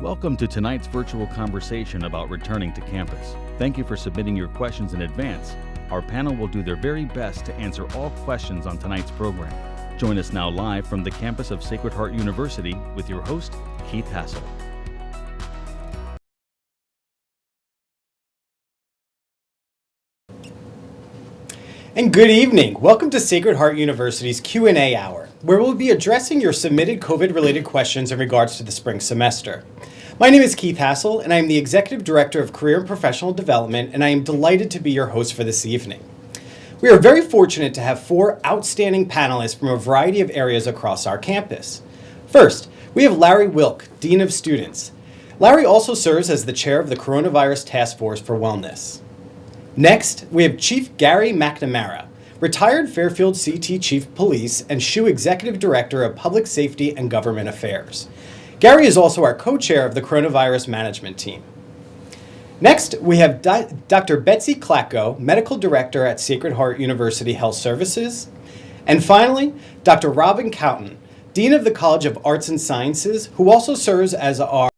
Welcome to tonight's virtual conversation about returning to campus. Thank you for submitting your questions in advance. Our panel will do their very best to answer all questions on tonight's program. Join us now live from the campus of Sacred Heart University with your host, Keith Hassel. And good evening. Welcome to Sacred Heart University's Q&A hour, where we'll be addressing your submitted COVID-related questions in regards to the spring semester. My name is Keith Hassel, and I am the Executive Director of Career and Professional Development, and I am delighted to be your host for this evening. We are very fortunate to have 4 outstanding panelists from a variety of areas across our campus. First, we have Larry Wilk, Dean of Students. Larry also serves as the Chair of the Coronavirus Task Force for Wellness. Next, we have Chief Gary McNamara, retired Fairfield CT Chief of Police and SHU Executive Director of Public Safety and Government Affairs. Gary is also our co-chair of the Coronavirus Management Team. Next, we have Dr. Betsy Klacko, Medical Director at Sacred Heart University Health Services. And finally, Dr. Robin Cowton, Dean of the College of Arts and Sciences, who also serves as our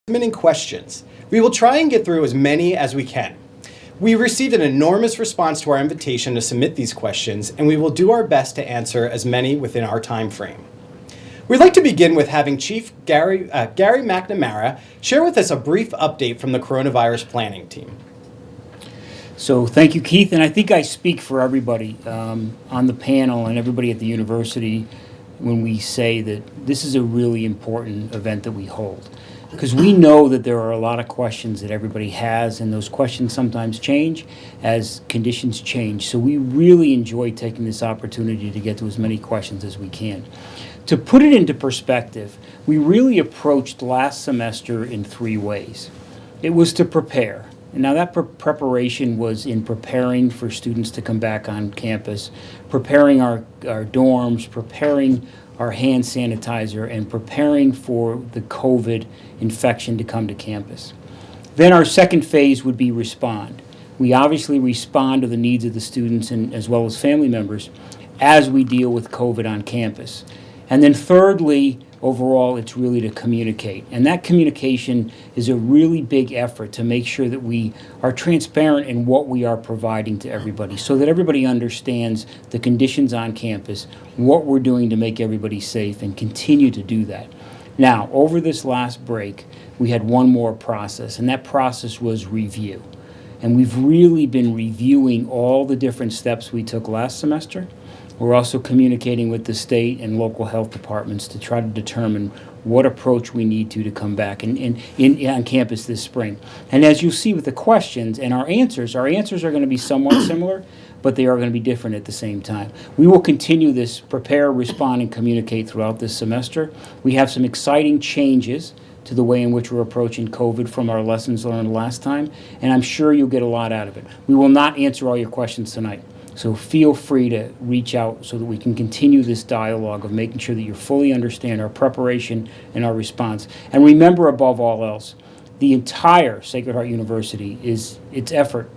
submitting questions. We will try and get through as many as we can. We received an enormous response to our invitation to submit these questions, and we will do our best to answer as many within our time frame. We'd like to begin with having Chief Gary McNamara share with us a brief update from the coronavirus planning team. So thank you, Keith, and I think I speak for everybody on the panel and everybody at the university when we say that this is a really important event that we hold. Because we know that there are a lot of questions that everybody has, and those questions sometimes change as conditions change. So we really enjoy taking this opportunity to get to as many questions as we can. To put it into perspective, we really approached last semester in 3 ways. It was to prepare. And now that preparation was in preparing for students to come back on campus, preparing our dorms, preparing our hand sanitizer, and preparing for the COVID infection to come to campus. Then our second phase would be respond. We obviously respond to the needs of the students and as well as family members as we deal with COVID on campus. And then thirdly, overall, it's really to communicate. And that communication is a really big effort to make sure that we are transparent in what we are providing to everybody so that everybody understands the conditions on campus, what we're doing to make everybody safe, and continue to do that. Now, over this last break, we had one more process, and that process was review. And we've really been reviewing all the different steps we took last semester. We're also communicating with the state and local health departments to try to determine what approach we need to come back on campus this spring. And as you'll see with the questions and our answers are going to be somewhat similar, but they are going to be different at the same time. We will continue this prepare, respond, and communicate throughout this semester. We have some exciting changes to the way in which we're approaching COVID from our lessons learned last time, and I'm sure you'll get a lot out of it. We will not answer all your questions tonight. So feel free to reach out so that we can continue this dialogue of making sure that you fully understand our preparation and our response. And remember, above all else, the entire Sacred Heart University its effort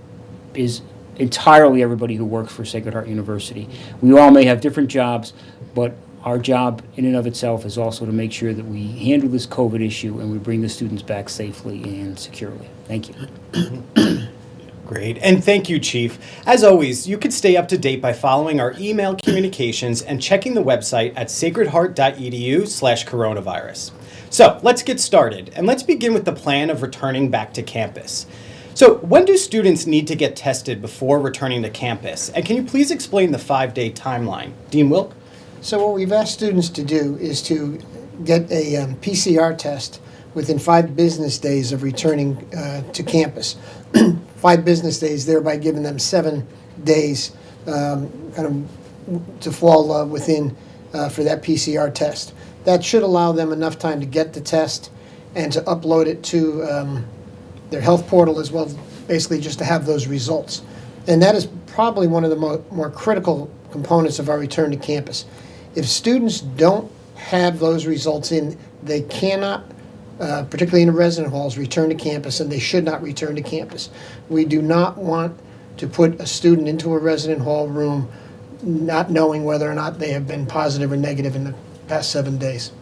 is entirely everybody who works for Sacred Heart University. We all may have different jobs, but our job in and of itself is also to make sure that we handle this COVID issue and we bring the students back safely and securely. Thank you. Great, and thank you, Chief. As always, you can stay up to date by following our email communications and checking the website at sacredheart.edu/coronavirus. So let's get started, and let's begin with the plan of returning back to campus. So when do students need to get tested before returning to campus? And can you please explain the 5-day timeline? Dean Wilk? So what we've asked students to do is to get a PCR test within 5 business days of returning to campus. 5 business days, thereby giving them 7 days to fall within for that PCR test. That should allow them enough time to get the test and to upload it to their health portal as well, basically just to have those results. And that is probably one of the more critical components of our return to campus. If students don't have those results in, they cannot, particularly in the resident halls, return to campus, and they should not return to campus. We do not want to put a student into a resident hall room not knowing whether or not they have been positive or negative in the past 7 days.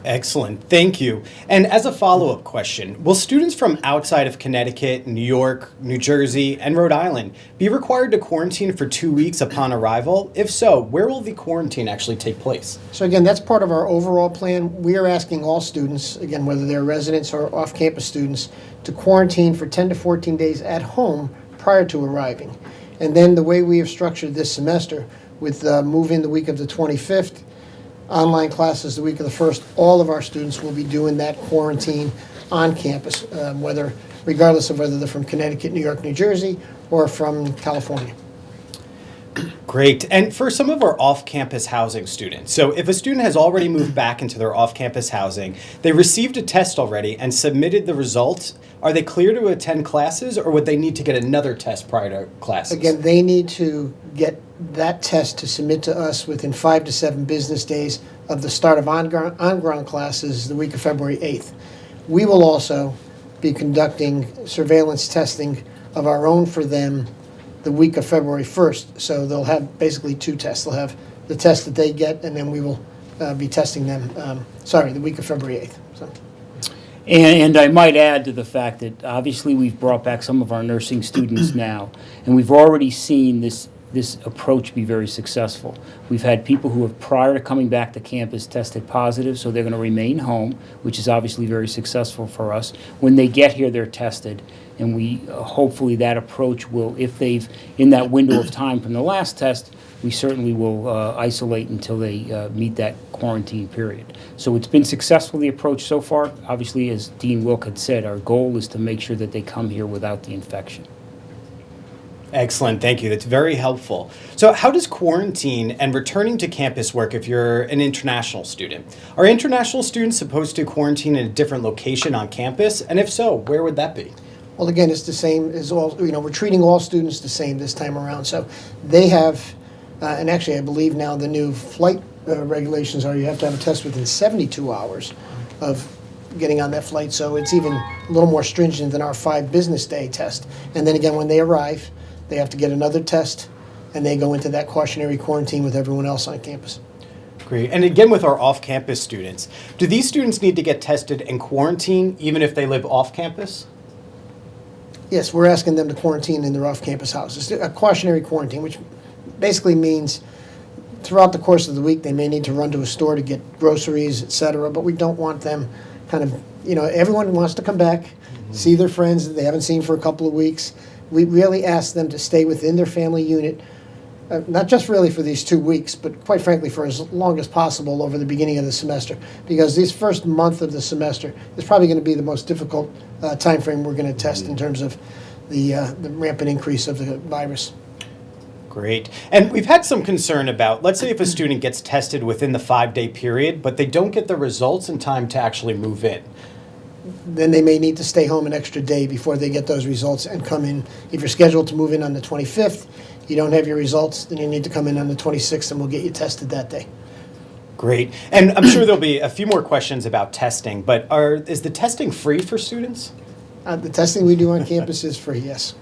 Excellent, thank you. And as a follow-up question, will students from outside of Connecticut, New York, New Jersey, and Rhode Island be required to quarantine for 2 weeks upon arrival? If so, where will the quarantine actually take place? So again, that's part of our overall plan. We are asking all students, again, whether they're residents or off-campus students, to quarantine for 10 to 14 days at home prior to arriving. And then the way we have structured this semester, with move-in the week of the 25th, online classes the week of the 1st, all of our students will be doing that quarantine on campus, regardless of whether they're from Connecticut, New York, New Jersey, or from California. Great. And for some of our off-campus housing students, so if a student has already moved back into their off-campus housing, they received a test already and submitted the results, are they clear to attend classes, or would they need to get another test prior to classes? Again, they need to get that test to submit to us within 5 to 7 business days of the start of on-ground classes the week of February 8th. We will also be conducting surveillance testing of our own for them the week of February 1st. So they'll have basically 2 tests. They'll have the test that they get, and then we will be testing them, the week of February 8th. So. And I might add to the fact that obviously we've brought back some of our nursing students now, and we've already seen this approach be very successful. We've had people who have, prior to coming back to campus, tested positive, so they're going to remain home, which is obviously very successful for us. When they get here, they're tested, and we hopefully that approach will, if they've, in that window of time from the last test, we certainly will isolate until they meet that quarantine period. So it's been successful, the approach so far. Obviously, as Dean Wilk had said, our goal is to make sure that they come here without the infection. Excellent, thank you. That's very helpful. So how does quarantine and returning to campus work if you're an international student? Are international students supposed to quarantine in a different location on campus? And if so, where would that be? Well, again, it's the same as all, we're treating all students the same this time around. So they have, and actually I believe now the new flight regulations are you have to have a test within 72 hours of getting on that flight. So it's even a little more stringent than our 5 business day test. And then again, when they arrive, they have to get another test, and they go into that cautionary quarantine with everyone else on campus. Great. And again, with our off-campus students, do these students need to get tested and quarantine even if they live off-campus? Yes, we're asking them to quarantine in their off-campus houses. A cautionary quarantine, which basically means throughout the course of the week they may need to run to a store to get groceries, etc. But we don't want them kind of, everyone wants to come back, see their friends that they haven't seen for a couple of weeks. We really ask them to stay within their family unit, not just really for these 2 weeks, but quite frankly for as long as possible over the beginning of the semester, because this first month of the semester is probably going to be the most difficult time frame we're going to test in terms of the rampant increase of the virus. Great. And we've had some concern about, let's say if a student gets tested within the 5-day period, but they don't get the results in time to actually move in. Then they may need to stay home an extra day before they get those results and come in. If you're scheduled to move in on the 25th, you don't have your results, then you need to come in on the 26th and we'll get you tested that day. Great. And I'm sure there'll be a few more questions about testing, but is the testing free for students? The testing we do on campus is free, yes.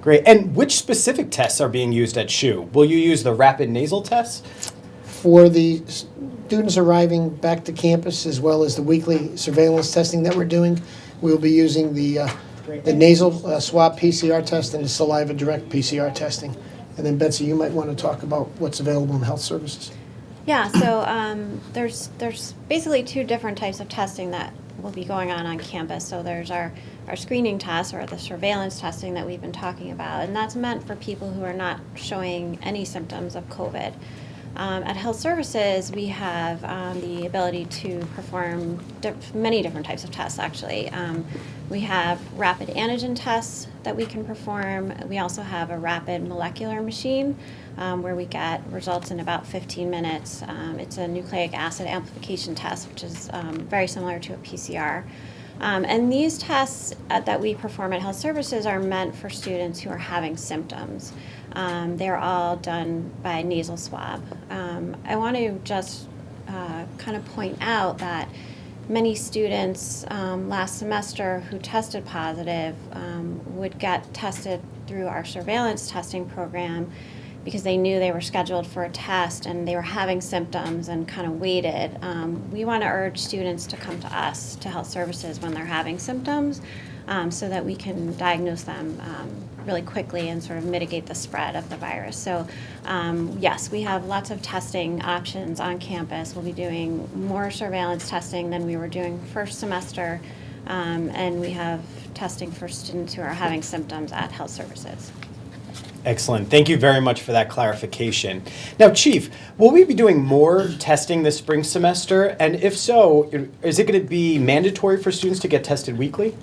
Great. And which specific tests are being used at SHU? Will you use the rapid nasal tests? For the students arriving back to campus, as well as the weekly surveillance testing that we're doing, we'll be using the nasal swab PCR test and the saliva direct PCR testing. And then Betsy, you might want to talk about what's available in health services. Yeah, so there's basically 2 different types of testing that will be going on campus. So there's our screening test, or the surveillance testing that we've been talking about, and that's meant for people who are not showing any symptoms of COVID. At health services, we have the ability to perform many different types of tests, actually. We have rapid antigen tests that we can perform. We also have a rapid molecular machine where we get results in about 15 minutes. It's a nucleic acid amplification test, which is very similar to a PCR. And these tests that we perform at health services are meant for students who are having symptoms. They're all done by nasal swab. I want to just kind of point out that many students last semester who tested positive would get tested through our surveillance testing program because they knew they were scheduled for a test and they were having symptoms and kind of waited. We want to urge students to come to us, to health services, when they're having symptoms so that we can diagnose them really quickly and sort of mitigate the spread of the virus. So yes, we have lots of testing options on campus. We'll be doing more surveillance testing than we were doing first semester, and we have testing for students who are having symptoms at health services. Excellent. Thank you very much for that clarification. Now, Chief, will we be doing more testing this spring semester? And if so, is it going to be mandatory for students to get tested weekly?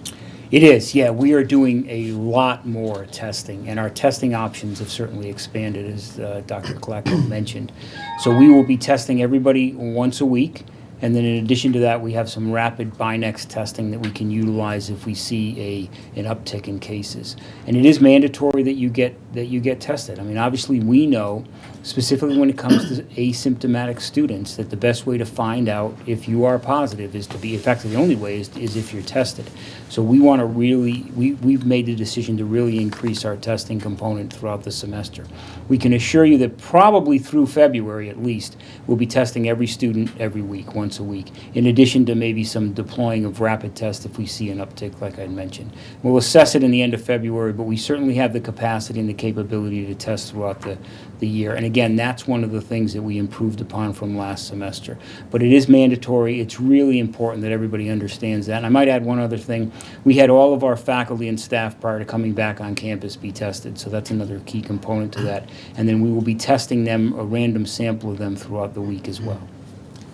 It is, yeah. We are doing a lot more testing, and our testing options have certainly expanded, as Dr. Klacko mentioned. So we will be testing everybody once a week, and then in addition to that, we have some rapid Binex testing that we can utilize if we see an uptick in cases. And it is mandatory that you get tested. I mean, obviously, we know, specifically when it comes to asymptomatic students, that the best way to find out if you are positive is to be, in fact, the only way is if you're tested. So we want to really, we've made the decision to really increase our testing component throughout the semester. We can assure you that probably through February at least, we'll be testing every student every week, once a week, in addition to maybe some deploying of rapid tests if we see an uptick, like I mentioned. We'll assess it in the end of February, but we certainly have the capacity and the capability to test throughout the year. And again, that's one of the things that we improved upon from last semester. But it is mandatory. It's really important that everybody understands that. And I might add one other thing. We had all of our faculty and staff prior to coming back on campus be tested, so that's another key component to that. And then we will be testing them, a random sample of them throughout the week as well.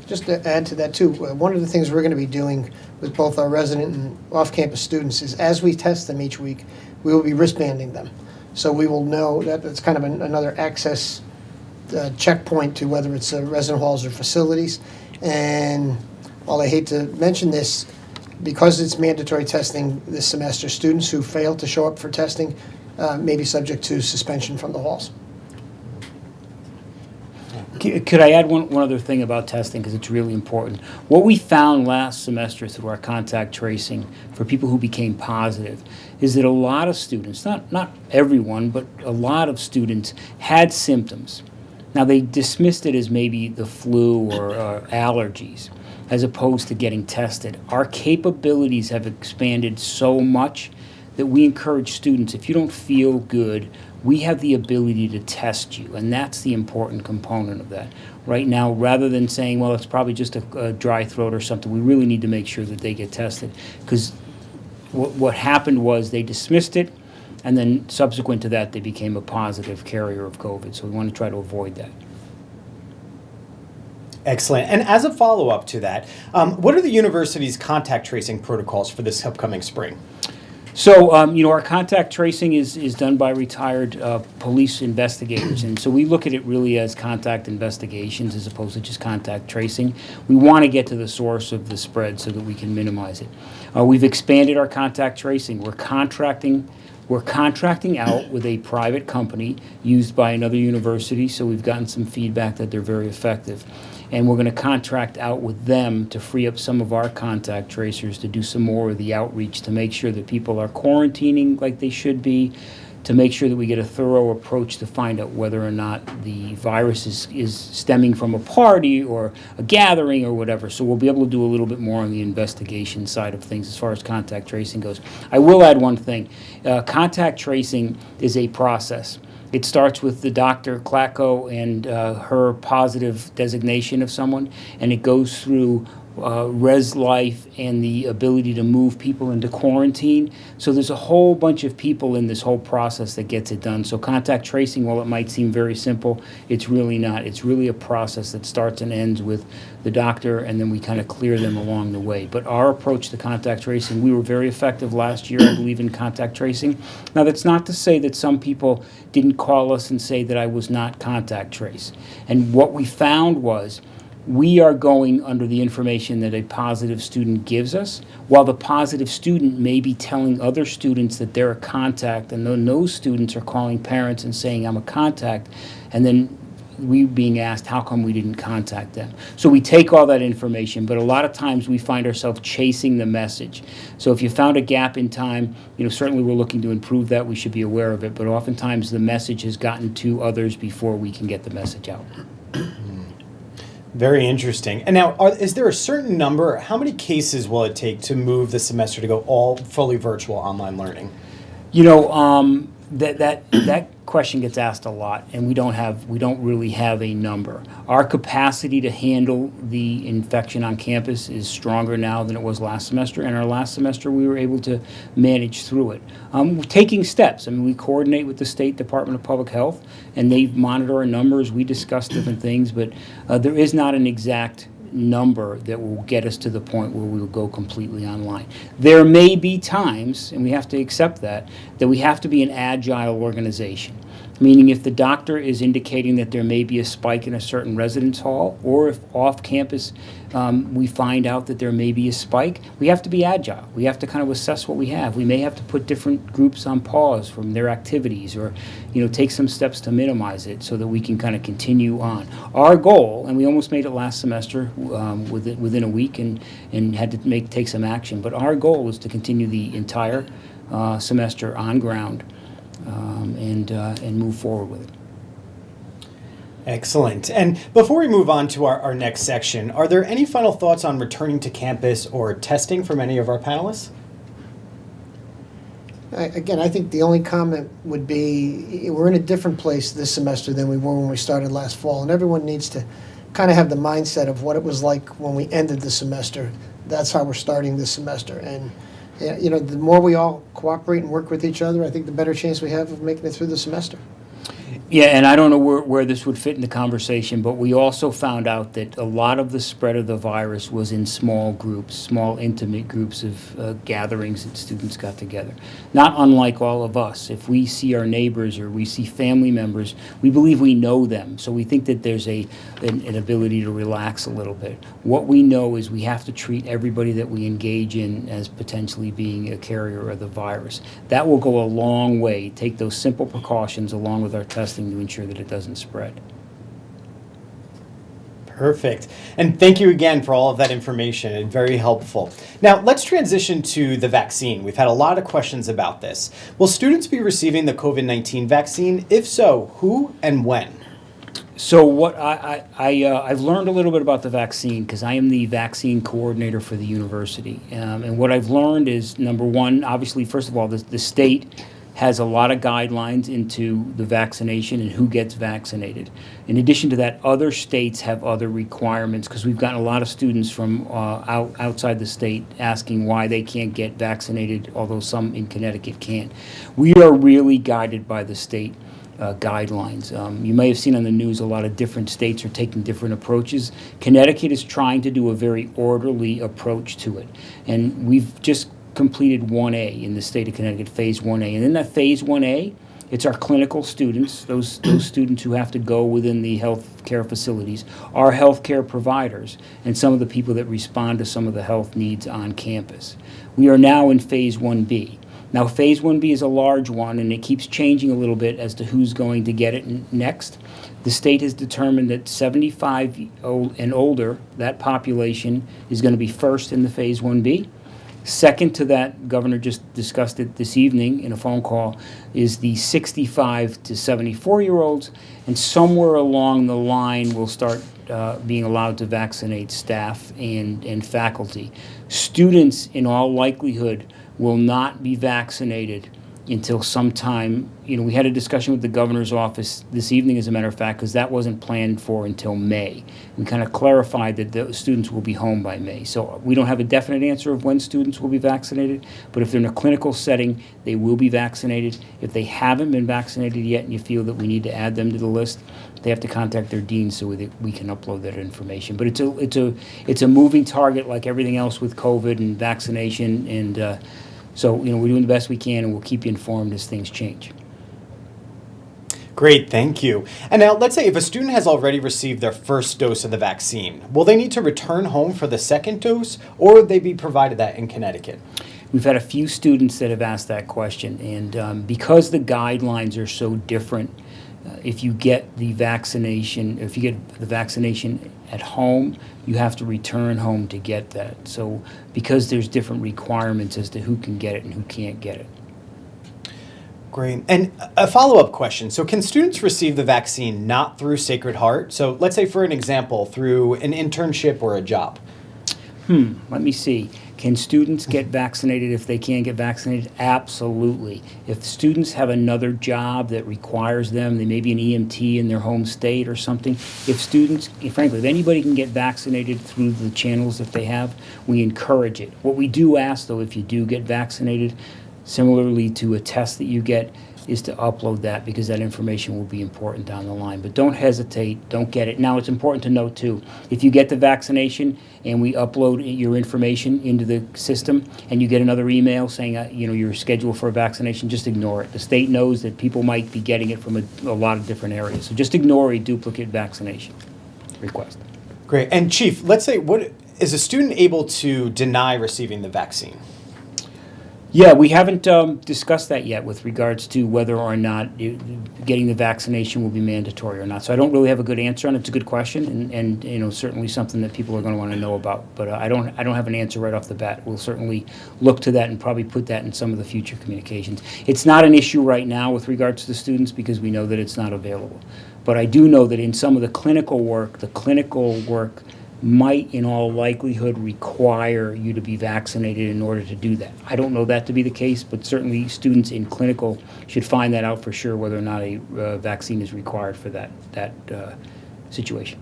Just to add to that too, one of the things we're going to be doing with both our resident and off-campus students is as we test them each week, we will be wristbanding them. So we will know that it's kind of another access checkpoint to whether it's resident halls or facilities. And while I hate to mention this, because it's mandatory testing this semester, students who fail to show up for testing may be subject to suspension from the halls. Could I add one other thing about testing, because it's really important? What we found last semester through our contact tracing for people who became positive is that a lot of students, not everyone, but a lot of students had symptoms. Now, they dismissed it as maybe the flu or allergies, as opposed to getting tested. Our capabilities have expanded so much that we encourage students, if you don't feel good, we have the ability to test you, and that's the important component of that. Right now, rather than saying, well, it's probably just a dry throat or something, we really need to make sure that they get tested, because what happened was they dismissed it, and then subsequent to that, they became a positive carrier of COVID, so we want to try to avoid that. Excellent. And as a follow-up to that, what are the university's contact tracing protocols for this upcoming spring? So, our contact tracing is done by retired police investigators, and so we look at it really as contact investigations as opposed to just contact tracing. We want to get to the source of the spread so that we can minimize it. We've expanded our contact tracing. We're contracting out with a private company used by another university, so we've gotten some feedback that they're very effective. And we're going to contract out with them to free up some of our contact tracers to do some more of the outreach to make sure that people are quarantining like they should be, to make sure that we get a thorough approach to find out whether or not the virus is stemming from a party or a gathering or whatever. So we'll be able to do a little bit more on the investigation side of things as far as contact tracing goes. I will add one thing. Contact tracing is a process. It starts with the Dr. Klacko and her positive designation of someone, and it goes through res life and the ability to move people into quarantine. So there's a whole bunch of people in this whole process that gets it done. So contact tracing, while it might seem very simple, it's really not. It's really a process that starts and ends with the doctor, and then we kind of clear them along the way. But our approach to contact tracing, we were very effective last year, I believe, in contact tracing. Now, that's not to say that some people didn't call us and say that I was not contact trace. And what we found was we are going under the information that a positive student gives us, while the positive student may be telling other students that they're a contact, and then those students are calling parents and saying, I'm a contact, and then we being asked how come we didn't contact them. So we take all that information, but a lot of times we find ourselves chasing the message. So if you found a gap in time, certainly we're looking to improve that. We should be aware of it, but oftentimes the message has gotten to others before we can get the message out. Very interesting. And now, is there a certain number, how many cases will it take to move the semester to go all fully virtual online learning? That question gets asked a lot, and we don't really have a number. Our capacity to handle the infection on campus is stronger now than it was last semester, and our last semester we were able to manage through it. We're taking steps. We coordinate with the State Department of Public Health, and they monitor our numbers. We discuss different things, but there is not an exact number that will get us to the point where we will go completely online. There may be times, and we have to accept that we have to be an agile organization. Meaning if the doctor is indicating that there may be a spike in a certain residence hall, or if off campus we find out that there may be a spike, we have to be agile. We have to kind of assess what we have. We may have to put different groups on pause from their activities, or take some steps to minimize it so that we can kind of continue on. Our goal, and we almost made it last semester within a week and had to take some action, but our goal was to continue the entire semester on ground and move forward with it. Excellent. And before we move on to our next section, are there any final thoughts on returning to campus or testing from any of our panelists? Again, I think the only comment would be we're in a different place this semester than we were when we started last fall, and everyone needs to kind of have the mindset of what it was like when we ended the semester. That's how we're starting this semester. And the more we all cooperate and work with each other, I think the better chance we have of making it through the semester. Yeah, and I don't know where this would fit in the conversation, but we also found out that a lot of the spread of the virus was in small groups, small intimate groups of gatherings that students got together. Not unlike all of us. If we see our neighbors or we see family members, we believe we know them, so we think that there's an ability to relax a little bit. What we know is we have to treat everybody that we engage in as potentially being a carrier of the virus. That will go a long way. Take those simple precautions along with our testing to ensure that it doesn't spread. Perfect. And thank you again for all of that information, and very helpful. Now, let's transition to the vaccine. We've had a lot of questions about this. Will students be receiving the COVID-19 vaccine? If so, who and when? So what I've learned a little bit about the vaccine because I am the vaccine coordinator for the university. And what I've learned is, number one, obviously, first of all, the state has a lot of guidelines into the vaccination and who gets vaccinated. In addition to that, other states have other requirements because we've gotten a lot of students from outside the state asking why they can't get vaccinated, although some in Connecticut can't. We are really guided by the state guidelines. You may have seen on the news a lot of different states are taking different approaches. Connecticut is trying to do a very orderly approach to it. And we've just completed 1A in the state of Connecticut, Phase 1A. And in that Phase 1A, it's our clinical students, those students who have to go within the health care facilities, our health care providers, and some of the people that respond to some of the health needs on campus. We are now in Phase 1B. Now, Phase 1B is a large one, and it keeps changing a little bit as to who's going to get it next. The state has determined that 75 and older, that population, is going to be first in the Phase 1B. Second to that, Governor just discussed it this evening in a phone call, is the 65 to 74-year-olds, and somewhere along the line we'll start being allowed to vaccinate staff and faculty. Students, in all likelihood, will not be vaccinated until sometime. We had a discussion with the governor's office this evening, as a matter of fact, because that wasn't planned for until May. We kind of clarified that the students will be home by May. So we don't have a definite answer of when students will be vaccinated, but if they're in a clinical setting, they will be vaccinated. If they haven't been vaccinated yet and you feel that we need to add them to the list, they have to contact their dean so that we can upload that information. But it's a moving target like everything else with COVID and vaccination, and so we're doing the best we can, and we'll keep you informed as things change. Great, thank you. And now let's say if a student has already received their first dose of the vaccine, will they need to return home for the second dose, or would they be provided that in Connecticut? We've had a few students that have asked that question, and because the guidelines are so different If you get the vaccination, at home, you have to return home to get that. So because there's different requirements as to who can get it and who can't get it. Great. And a follow-up question. So can students receive the vaccine not through Sacred Heart? So let's say, for an example, through an internship or a job. Let me see. Can students get vaccinated if they can't get vaccinated? Absolutely. If students have another job that requires them, they may be an EMT in their home state or something. If students, frankly, if anybody can get vaccinated through the channels that they have, we encourage it. What we do ask, though, if you do get vaccinated, similarly to a test that you get, is to upload that, because that information will be important down the line. But don't hesitate, don't get it. Now, it's important to note, too, if you get the vaccination and we upload your information into the system and you get another email saying, you're scheduled for a vaccination, just ignore it. The state knows that people might be getting it from a lot of different areas. So just ignore a duplicate vaccination request. Great. And Chief, let's say, what is a student able to deny receiving the vaccine? Yeah, we haven't discussed that yet with regards to whether or not getting the vaccination will be mandatory or not. So I don't really have a good answer on it. It's a good question, and certainly something that people are going to want to know about. But I don't have an answer right off the bat. We'll certainly look to that and probably put that in some of the future communications. It's not an issue right now with regards to the students because we know that it's not available. But I do know that in some of the clinical work might in all likelihood require you to be vaccinated in order to do that. I don't know that to be the case, but certainly students in clinical should find that out for sure, whether or not a vaccine is required for that situation.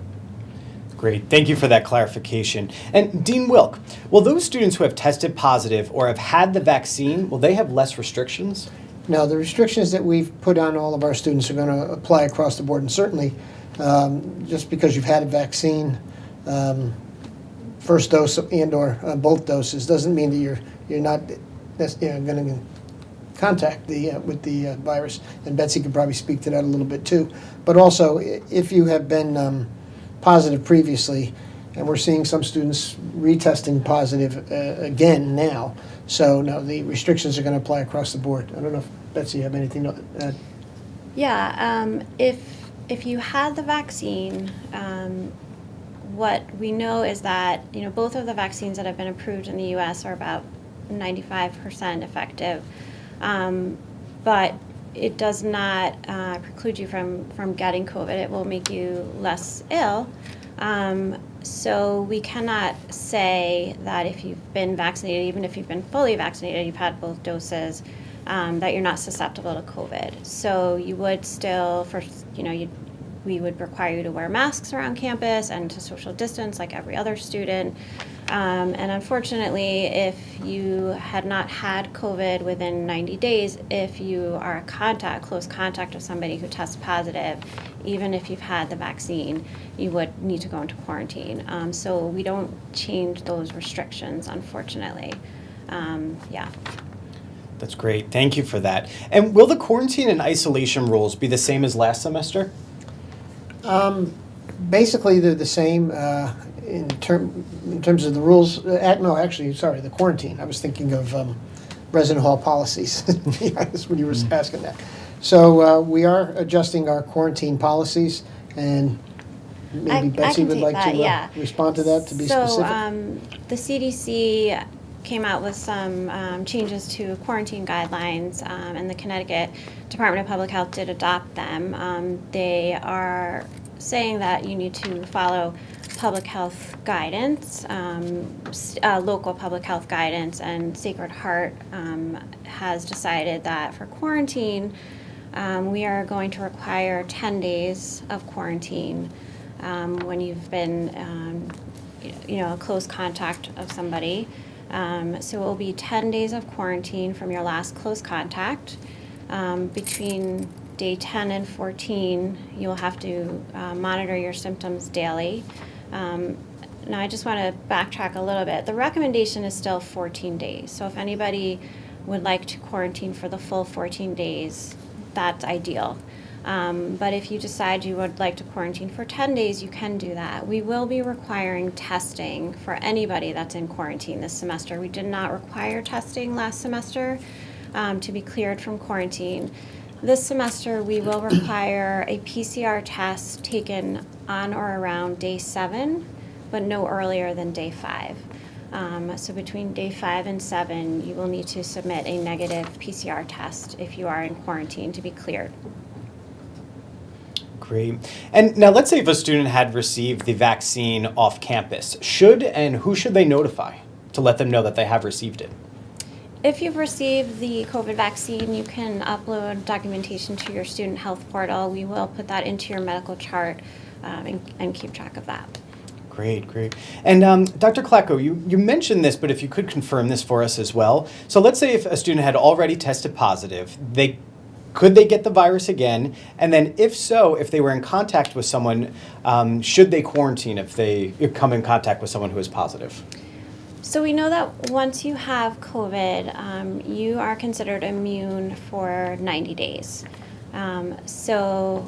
Great. Thank you for that clarification. And Dean Wilk, will those students who have tested positive or have had the vaccine, will they have less restrictions? No, the restrictions that we've put on all of our students are going to apply across the board, and certainly just because you've had a vaccine, first dose and or both doses, doesn't mean that you're not going to contact with the virus. And Betsy could probably speak to that a little bit too. But also, if you have been positive previously, and we're seeing some students retesting positive again now, so no, the restrictions are going to apply across the board. I don't know if Betsy, you have anything to add? Yeah, if you had the vaccine, what we know is that both of the vaccines that have been approved in the U.S. are about 95% effective, but it does not preclude you from getting COVID. It will make you less ill. So we cannot say that if you've been vaccinated, even if you've been fully vaccinated, you've had both doses, that you're not susceptible to COVID. So you would still, we would require you to wear masks around campus and to social distance like every other student. And unfortunately, if you had not had COVID within 90 days, if you are a close contact of somebody who tests positive, even if you've had the vaccine, you would need to go into quarantine. So we don't change those restrictions, unfortunately. Yeah. That's great. Thank you for that. And will the quarantine and isolation rules be the same as last semester? Basically, they're the same in terms of the rules. The quarantine. I was thinking of resident hall policies. That's when you were asking that. So we are adjusting our quarantine policies, and maybe Betsy would like to respond to that, to be specific. So the CDC came out with some changes to quarantine guidelines, and the Connecticut Department of Public Health did adopt them. They are saying that you need to follow public health guidance, local public health guidance, and Sacred Heart has decided that for quarantine, we are going to require 10 days of quarantine when you've been a close contact of somebody. So it will be 10 days of quarantine from your last close contact. Between day 10 and 14, you'll have to monitor your symptoms daily. Now I just want to backtrack a little bit. The recommendation is still 14 days. So if anybody would like to quarantine for the full 14 days, that's ideal. But if you decide you would like to quarantine for 10 days, you can do that. We will be requiring testing for anybody that's in quarantine this semester. We did not require testing last semester to be cleared from quarantine. This semester, we will require a PCR test taken on or around day 7, but no earlier than day 5. So between day 5 and 7, you will need to submit a negative PCR test if you are in quarantine to be cleared. Great. And now let's say if a student had received the vaccine off campus, should and who should they notify to let them know that they have received it? If you've received the COVID vaccine, you can upload documentation to your student health portal. We will put that into your medical chart and keep track of that. Great, great. And Dr. Klacko, you mentioned this, but if you could confirm this for us as well. So let's say if a student had already tested positive, could they get the virus again? And then if so, if they were in contact with someone, should they quarantine if they come in contact with someone who is positive? So we know that once you have COVID, you are considered immune for 90 days. So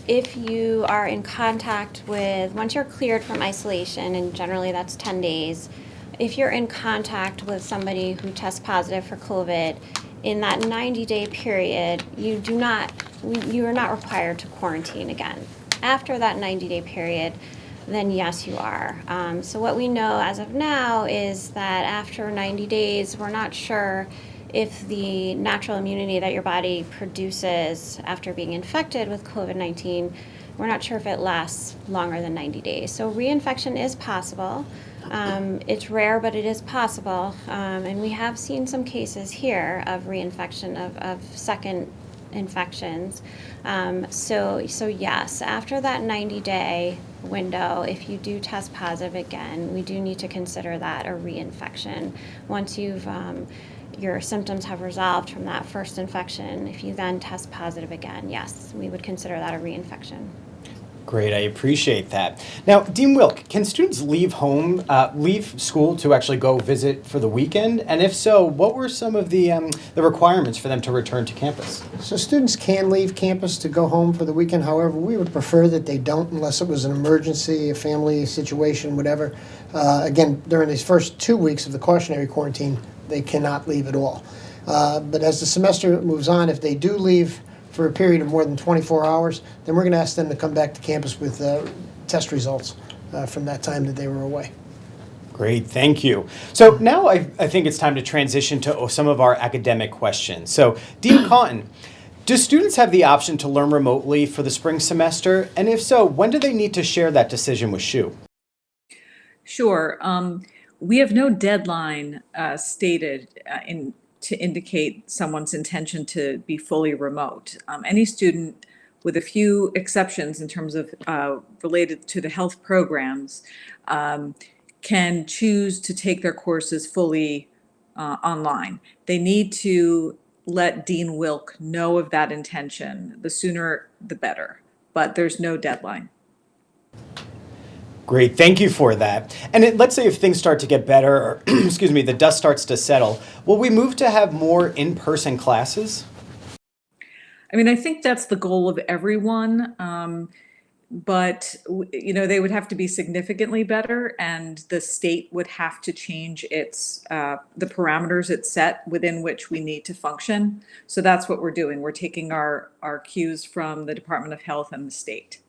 if you are in contact with, once you're cleared from isolation, and generally that's 10 days, if you're in contact with somebody who tests positive for COVID, in that 90-day period, you are not required to quarantine again. After that 90-day period, then yes, you are. So what we know as of now is that after 90 days, we're not sure if the natural immunity that your body produces after being infected with COVID-19, we're not sure if it lasts longer than 90 days. So reinfection is possible. It's rare, but it is possible. And we have seen some cases here of reinfection of second infections. So yes, after that 90-day window, if you do test positive again, we do need to consider that a reinfection. Once your symptoms have resolved from that first infection, if you then test positive again, yes, we would consider that a reinfection. Great, I appreciate that. Now, Dean Wilk, can students leave school to actually go visit for the weekend? And if so, what were some of the requirements for them to return to campus? So students can leave campus to go home for the weekend. However, we would prefer that they don't unless it was an emergency, a family situation, whatever. Again, during these first 2 weeks of the cautionary quarantine, they cannot leave at all. But as the semester moves on, if they do leave for a period of more than 24 hours, then we're going to ask them to come back to campus with test results from that time that they were away. Great, thank you. So now I think it's time to transition to some of our academic questions. So Dean Cotton, do students have the option to learn remotely for the spring semester? And if so, when do they need to share that decision with SHU? Sure. We have no deadline stated to indicate someone's intention to be fully remote. Any student, with a few exceptions in terms of related to the health programs, can choose to take their courses fully online. They need to let Dean Wilk know of that intention. The sooner, the better, but there's no deadline. Great, thank you for that. And let's say if things start to get better, or excuse me, the dust starts to settle, will we move to have more in-person classes? I mean, I think that's the goal of everyone, but they would have to be significantly better, and the state would have to change the parameters it set within which we need to function. So that's what we're doing. We're taking our cues from the Department of Health and the state.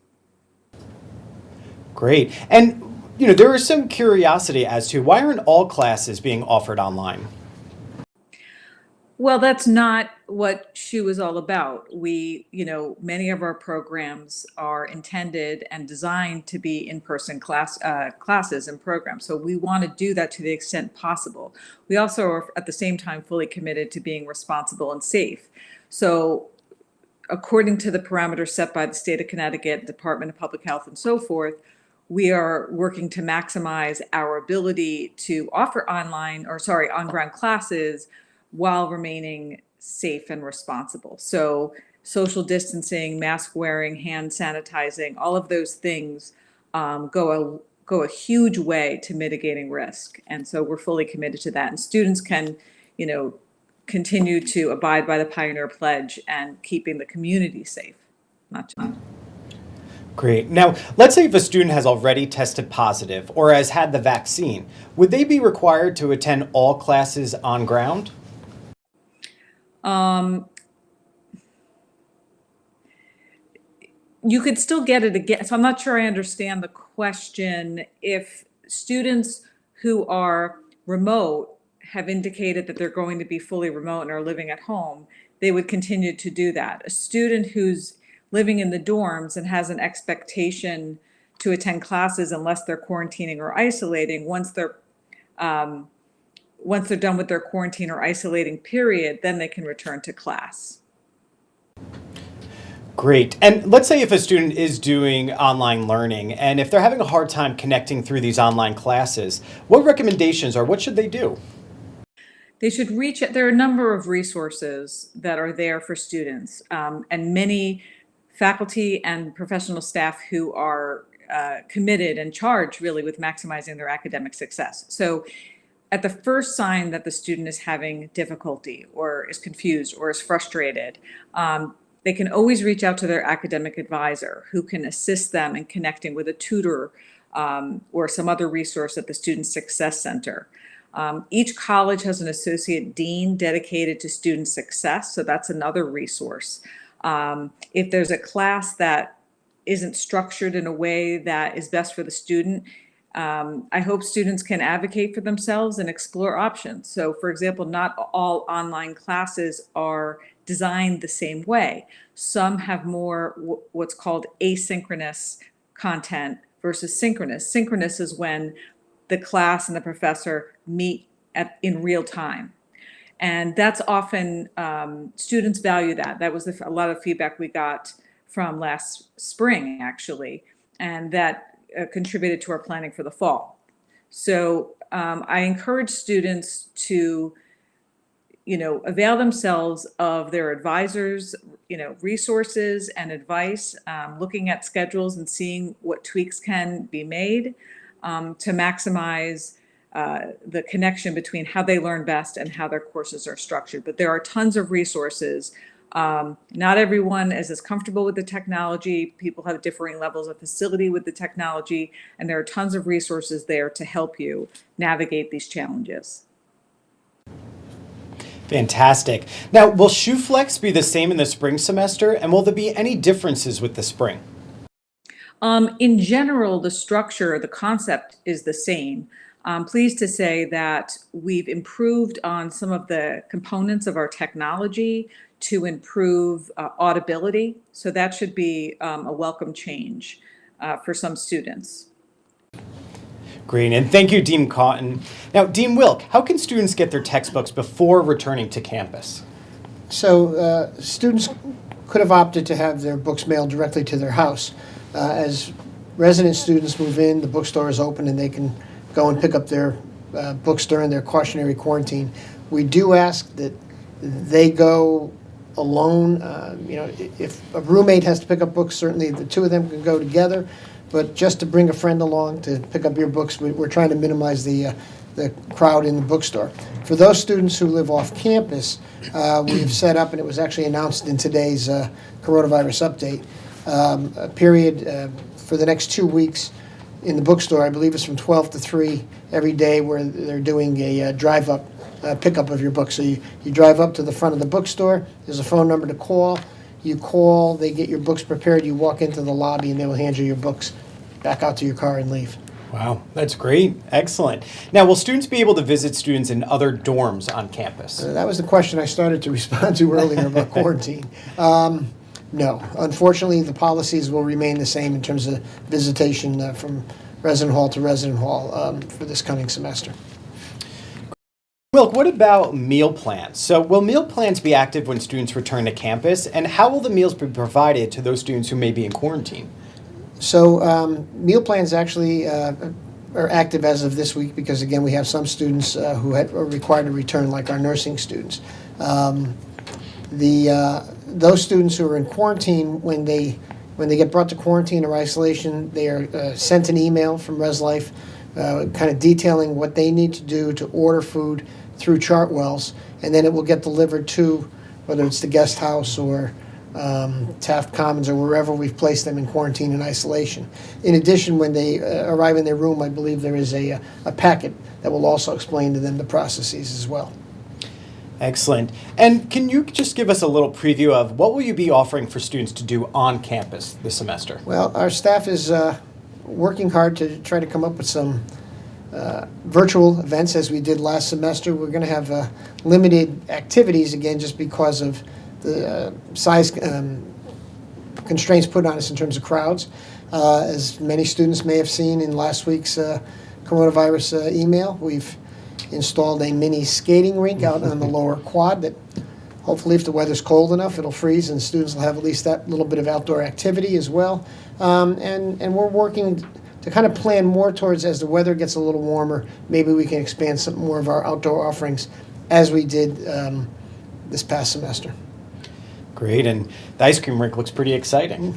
Great. And, there is some curiosity as to why aren't all classes being offered online? Well, that's not what SHU is all about. Many of our programs are intended and designed to be in-person classes and programs. So we want to do that to the extent possible. We also are at the same time fully committed to being responsible and safe. So according to the parameters set by the state of Connecticut, Department of Public Health, and so forth, we are working to maximize our ability to offer on-ground classes while remaining safe and responsible. So social distancing, mask wearing, hand sanitizing, all of those things go a huge way to mitigating risk. And so we're fully committed to that. And students can, continue to abide by the Pioneer Pledge and keeping the community safe. Not just. Great. Now, let's say if a student has already tested positive or has had the vaccine, would they be required to attend all classes on ground? You could still get it again. So I'm not sure I understand the question. If students who are remote have indicated that they're going to be fully remote and are living at home, they would continue to do that. A student who's living in the dorms and has an expectation to attend classes unless they're quarantining or isolating, once they're done with their quarantine or isolating period, then they can return to class. Great. And let's say if a student is doing online learning and if they're having a hard time connecting through these online classes, what recommendations or what should they do? They should there are a number of resources that are there for students, and many faculty and professional staff who are committed and charged really with maximizing their academic success. So at the first sign that the student is having difficulty or is confused or is frustrated, they can always reach out to their academic advisor who can assist them in connecting with a tutor or some other resource at the Student Success Center. Each college has an associate dean dedicated to student success, so that's another resource. If there's a class that isn't structured in a way that is best for the student, I hope students can advocate for themselves and explore options. So, for example, not all online classes are designed the same way. Some have more what's called asynchronous content versus synchronous. Synchronous is when the class and the professor meet in real time. And that's often, students value that. That was a lot of feedback we got from last spring, actually, and that contributed to our planning for the fall. So I encourage students to, avail themselves of their advisors, resources and advice, looking at schedules and seeing what tweaks can be made to maximize the connection between how they learn best and how their courses are structured. But there are tons of resources. Not everyone is as comfortable with the technology. People have differing levels of facility with the technology, and there are tons of resources there to help you navigate these challenges. Fantastic. Now, will shoeflex be the same in the spring semester, and will there be any differences with the spring? In general, the structure, the concept is the same. I'm pleased to say that we've improved on some of the components of our technology to improve audibility. So that should be a welcome change for some students. Great, and thank you, Dean Cotton. Now, Dean Wilk, how can students get their textbooks before returning to campus? So students could have opted to have their books mailed directly to their house. As resident students move in, the bookstore is open and they can go and pick up their books during their cautionary quarantine. We do ask that they go alone. If a roommate has to pick up books, certainly the two of them can go together. But just to bring a friend along to pick up your books, we're trying to minimize the crowd in the bookstore. For those students who live off campus, we've set up, and it was actually announced in today's coronavirus update, a period for the next 2 weeks in the bookstore. I believe it's from 12 to 3 every day, where they're doing a drive-up pickup of your books. So you drive up to the front of the bookstore. There's a phone number to call. You call, they get your books prepared, you walk into the lobby, and they will hand you your books back out to your car and leave. Wow, that's great. Excellent. Now, will students be able to visit students in other dorms on campus? That was the question I started to respond to earlier about quarantine. No. Unfortunately, the policies will remain the same in terms of visitation from resident hall to resident hall for this coming semester. Wilk, what about meal plans? So will meal plans be active when students return to campus, and how will the meals be provided to those students who may be in quarantine? So meal plans actually are active as of this week because, again, we have some students who are required to return, like our nursing students. Those students who are in quarantine, when they get brought to quarantine or isolation, they are sent an email from ResLife kind of detailing what they need to do to order food through Chartwells, and then it will get delivered to, whether it's the guest house or Taft Commons or wherever we've placed them in quarantine and isolation. In addition, when they arrive in their room, I believe there is a packet that will also explain to them the processes as well. Excellent. And can you just give us a little preview of what will you be offering for students to do on campus this semester? Well, our staff is working hard to try to come up with some virtual events as we did last semester. We're going to have limited activities again just because of the size constraints put on us in terms of crowds. As many students may have seen in last week's coronavirus email, we've installed a mini skating rink out on the lower quad that hopefully, if the weather's cold enough, it'll freeze and students will have at least that little bit of outdoor activity as well. And we're working to kind of plan more towards, as the weather gets a little warmer, maybe we can expand some more of our outdoor offerings as we did this past semester. Great, and the ice cream rink looks pretty exciting.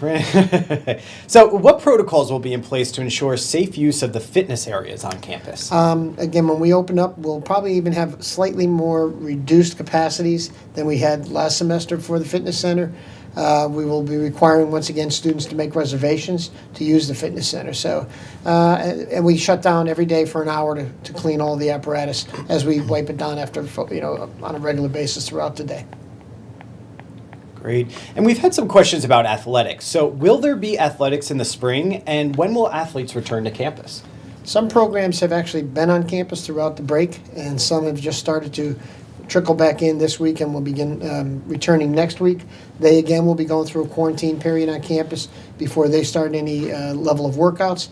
So what protocols will be in place to ensure safe use of the fitness areas on campus? Again, when we open up, we'll probably even have slightly more reduced capacities than we had last semester for the fitness center. We will be requiring, once again, students to make reservations to use the fitness center. So, and we shut down every day for an hour to clean all the apparatus as we wipe it down after, on a regular basis throughout the day. Great. And we've had some questions about athletics. So will there be athletics in the spring, and when will athletes return to campus? Some programs have actually been on campus throughout the break, and some have just started to trickle back in this week and will begin returning next week. They, again, will be going through a quarantine period on campus before they start any level of workouts.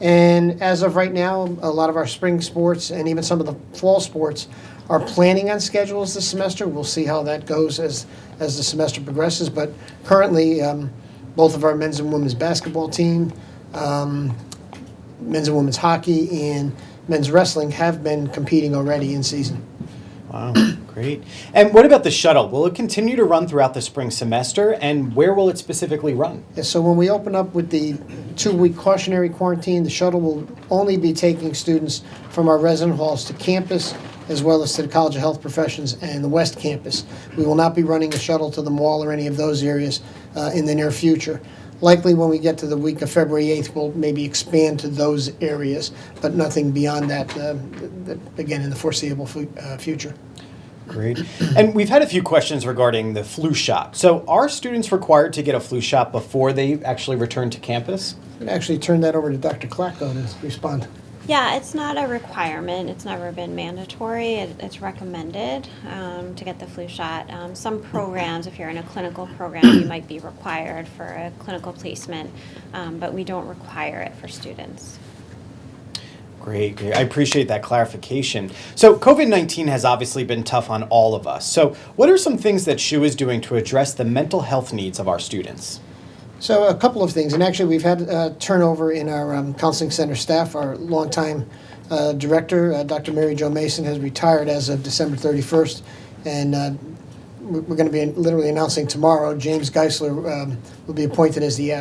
And as of right now, a lot of our spring sports and even some of the fall sports are planning on schedules this semester. We'll see how that goes as the semester progresses. But currently, both of our men's and women's basketball team, men's and women's hockey, and men's wrestling have been competing already in season. Wow, great. And what about the shuttle? Will it continue to run throughout the spring semester, and where will it specifically run? Yeah, so when we open up with the 2-week cautionary quarantine, the shuttle will only be taking students from our resident halls to campus, as well as to the College of Health Professions and the West Campus. We will not be running a shuttle to the mall or any of those areas in the near future. Likely when we get to the week of February 8th, we'll maybe expand to those areas, but nothing beyond that, again, in the foreseeable future. Great. And we've had a few questions regarding the flu shot. So are students required to get a flu shot before they actually return to campus? I'm going to actually turn that over to Dr. Klacko to respond. Yeah, it's not a requirement. It's never been mandatory. It's recommended to get the flu shot. Some programs, if you're in a clinical program, you might be required for a clinical placement, but we don't require it for students. Great. I appreciate that clarification. So COVID-19 has obviously been tough on all of us. So what are some things that SHU is doing to address the mental health needs of our students? So a couple of things, and actually we've had turnover in our counseling center staff. Our longtime director, Dr. Mary Jo Mason, has retired as of December 31st, and we're going to be literally announcing tomorrow James Geisler will be appointed as the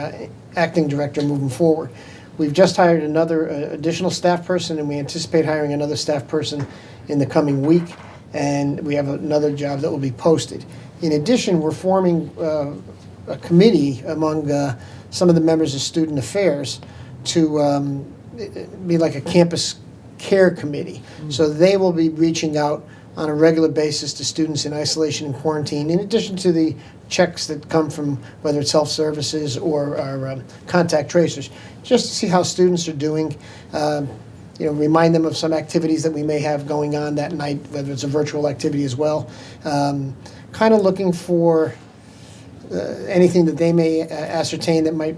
acting director moving forward. We've just hired another additional staff person, and we anticipate hiring another staff person in the coming week, and we have another job that will be posted. In addition, we're forming a committee among some of the members of Student Affairs to be like a campus care committee. So they will be reaching out on a regular basis to students in isolation and quarantine, in addition to the checks that come from whether it's health services or our contact tracers, just to see how students are doing. Remind them of some activities that we may have going on that night, whether it's a virtual activity as well. Kind of looking for anything that they may ascertain that might,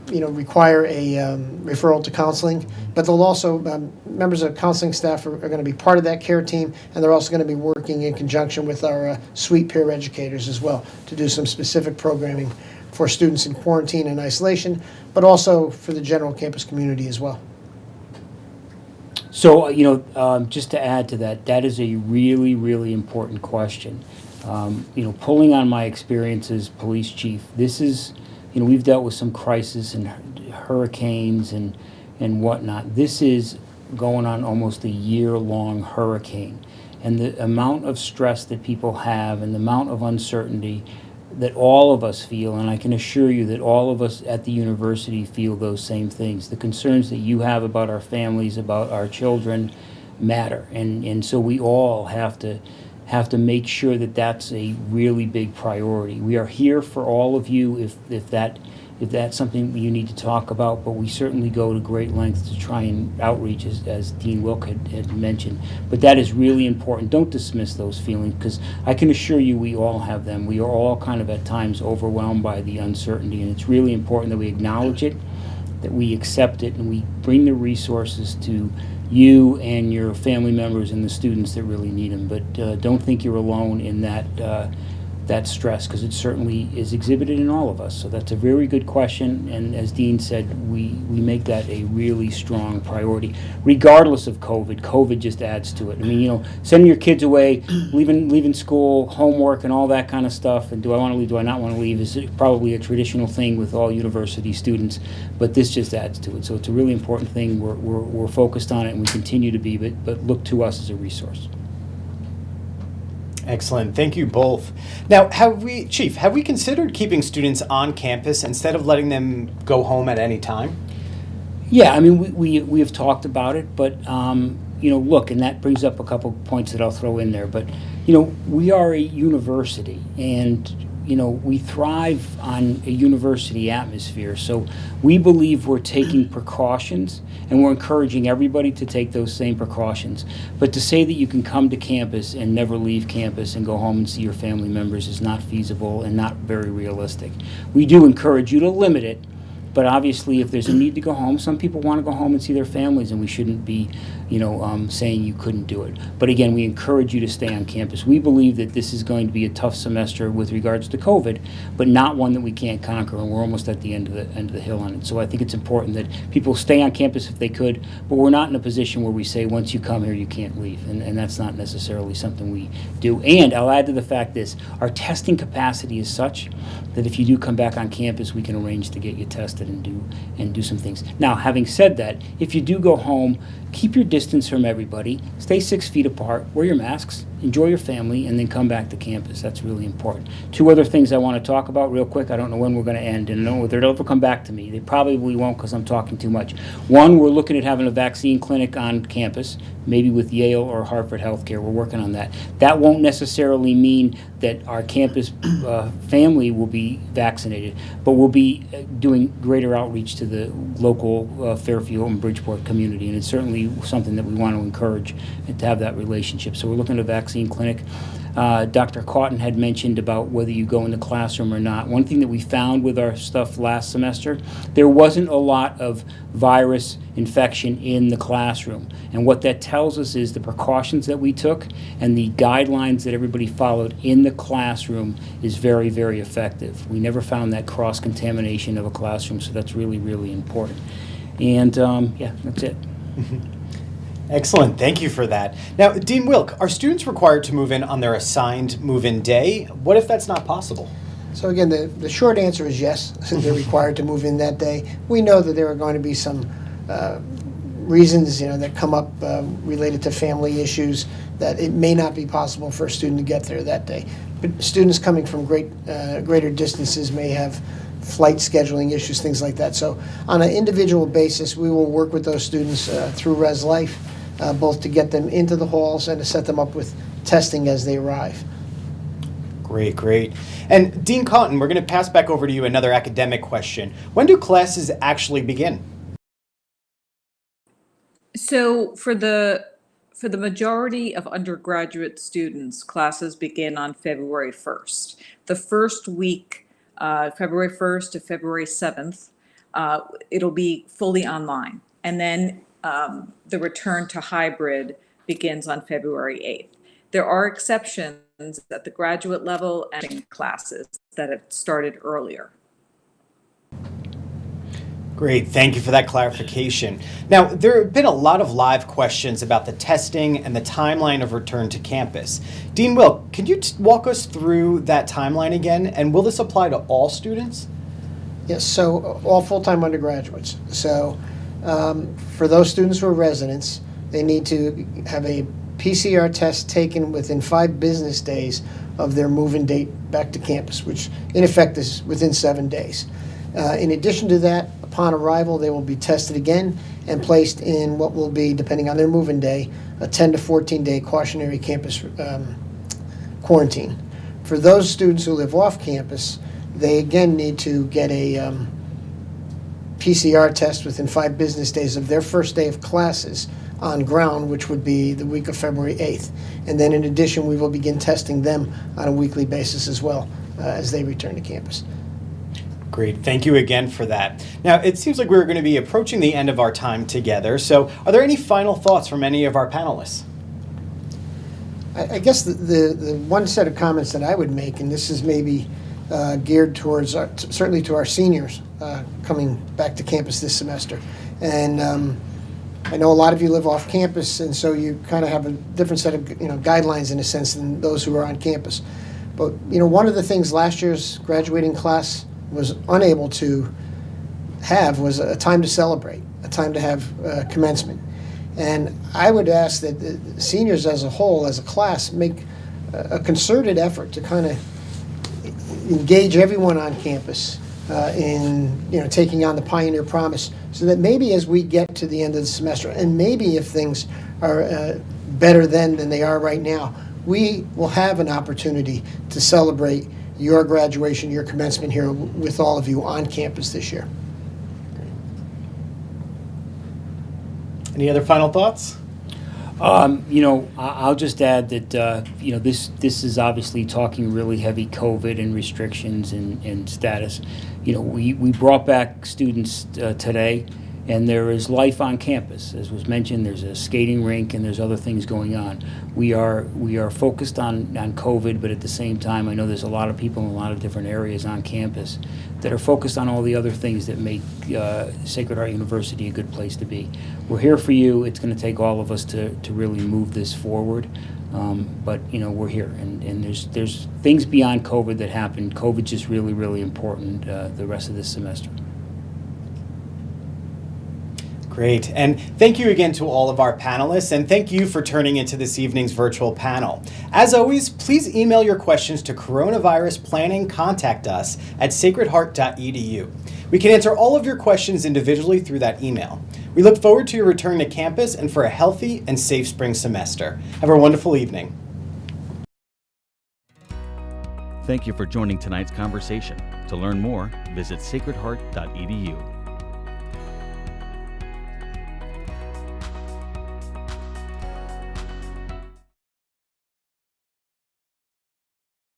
require a referral to counseling. But they'll also, members of counseling staff are going to be part of that care team, and they're also going to be working in conjunction with our suite peer educators as well to do some specific programming for students in quarantine and isolation, but also for the general campus community as well. So, just to add to that, that is a really, really important question. Pulling on my experience as police chief, this is, we've dealt with some crises and hurricanes and whatnot. This is going on almost a year-long hurricane. And the amount of stress that people have and the amount of uncertainty that all of us feel, and I can assure you that all of us at the university feel those same things. The concerns that you have about our families, about our children, matter. And so we all have to have to make sure that that's a really big priority. We are here for all of you if that's something that you need to talk about, but we certainly go to great lengths to try and outreach, as Dean Wilk had mentioned. But that is really important. Don't dismiss those feelings, because I can assure you we all have them. We are all kind of at times overwhelmed by the uncertainty, and it's really important that we acknowledge it, that we accept it, and we bring the resources to you and your family members and the students that really need them. But don't think you're alone in that stress, because it certainly is exhibited in all of us. So that's a very good question, and as Dean said, we make that a really strong priority, regardless of COVID. COVID just adds to it. I mean, sending your kids away, leaving school, homework, and all that kind of stuff, and do I want to leave, do I not want to leave, is probably a traditional thing with all university students, but this just adds to it. So it's a really important thing. We're focused on it, and we continue to be, but look to us as a resource. Excellent. Thank you both. Now, Chief, have we considered keeping students on campus instead of letting them go home at any time? Yeah, I mean, we have talked about it, but, look, and that brings up a couple points that I'll throw in there, but, we are a university, and, we thrive on a university atmosphere, so we believe we're taking precautions, and we're encouraging everybody to take those same precautions. But to say that you can come to campus and never leave campus and go home and see your family members is not feasible and not very realistic. We do encourage you to limit it, but obviously if there's a need to go home, some people want to go home and see their families, and we shouldn't be saying you couldn't do it. But again, we encourage you to stay on campus. We believe that this is going to be a tough semester with regards to COVID, but not one that we can't conquer, and we're almost at the end of the hill on it. So I think it's important that people stay on campus if they could, but we're not in a position where we say once you come here you can't leave, and that's not necessarily something we do. And I'll add to the fact this: our testing capacity is such that if you do come back on campus, we can arrange to get you tested and do some things. Now, having said that, if you do go home, keep your distance from everybody, stay 6 feet apart, wear your masks, enjoy your family, and then come back to campus. That's really important. 2 other things I want to talk about real quick. I don't know when we're going to end, and I don't know if they'll ever come back to me. They probably won't, because I'm talking too much. One, we're looking at having a vaccine clinic on campus, maybe with Yale or Harvard Healthcare. We're working on that. That won't necessarily mean that our campus family will be vaccinated, but we'll be doing greater outreach to the local Fairfield and Bridgeport community, and it's certainly something that we want to encourage and to have that relationship. So we're looking at a vaccine clinic. Dr. Cawton had mentioned about whether you go in the classroom or not. One thing that we found with our stuff last semester, there wasn't a lot of virus infection in the classroom. And what that tells us is the precautions that we took and the guidelines that everybody followed in the classroom is very, very effective. We never found that cross-contamination of a classroom, so that's really, really important. And yeah, that's it. Excellent. Thank you for that. Now, Dean Wilk, are students required to move in on their assigned move-in day? What if that's not possible? So again, the short answer is yes. They're required to move in that day. We know that there are going to be some reasons that come up related to family issues that it may not be possible for a student to get there that day. But students coming from greater distances may have flight scheduling issues, things like that. So on an individual basis, we will work with those students through Res Life, both to get them into the halls and to set them up with testing as they arrive. Great, great. And Dean Cawton, we're going to pass back over to you another academic question. When do classes actually begin? So for the majority of undergraduate students, classes begin on February 1st. The first week, February 1st to February 7th, it'll be fully online. And then the return to hybrid begins on February 8th. There are exceptions at the graduate level and classes that have started earlier. Great, thank you for that clarification. Now, there have been a lot of live questions about the testing and the timeline of return to campus. Dean Wilk, could you walk us through that timeline again, and will this apply to all students? Yes, so all full-time undergraduates. So for those students who are residents, they need to have a PCR test taken within 5 business days of their move-in date back to campus, which in effect is within 7 days. In addition to that, upon arrival, they will be tested again and placed in what will be, depending on their move-in day, a 10 to 14 day cautionary campus quarantine. For those students who live off campus, they again need to get a PCR test within 5 business days of their first day of classes on ground, which would be the week of February 8th. And then in addition, we will begin testing them on a weekly basis as well as they return to campus. Great, thank you again for that. Now, it seems like we're going to be approaching the end of our time together, so are there any final thoughts from any of our panelists? I guess the one set of comments that I would make, and this is maybe geared towards, certainly to our seniors coming back to campus this semester. And I know a lot of you live off campus, and so you kind of have a different set of guidelines in a sense than those who are on campus. But one of the things last year's graduating class was unable to have was a time to celebrate, a time to have commencement. And I would ask that the seniors as a whole, as a class, make a concerted effort to kind of engage everyone on campus in taking on the Pioneer Promise, so that maybe as we get to the end of the semester, and maybe if things are better then than they are right now, we will have an opportunity to celebrate your graduation, your commencement here with all of you on campus this year. Any other final thoughts? I'll just add that this is obviously talking really heavy COVID and restrictions and status. We brought back students today, and there is life on campus. As was mentioned, there's a skating rink and there's other things going on. We are focused on COVID, but at the same time, I know there's a lot of people in a lot of different areas on campus that are focused on all the other things that make Sacred Heart University a good place to be. We're here for you. It's going to take all of us to really move this forward. But we're here, and there's things beyond COVID that happen. COVID's just really, really important the rest of this semester. Great, and thank you again to all of our panelists, and thank you for turning into this evening's virtual panel. As always, please email your questions to Coronavirus Planning Contact Us at sacredheart.edu. We can answer all of your questions individually through that email. We look forward to your return to campus and for a healthy and safe spring semester. Have a wonderful evening. Thank you for joining tonight's conversation. To learn more, visit sacredheart.edu.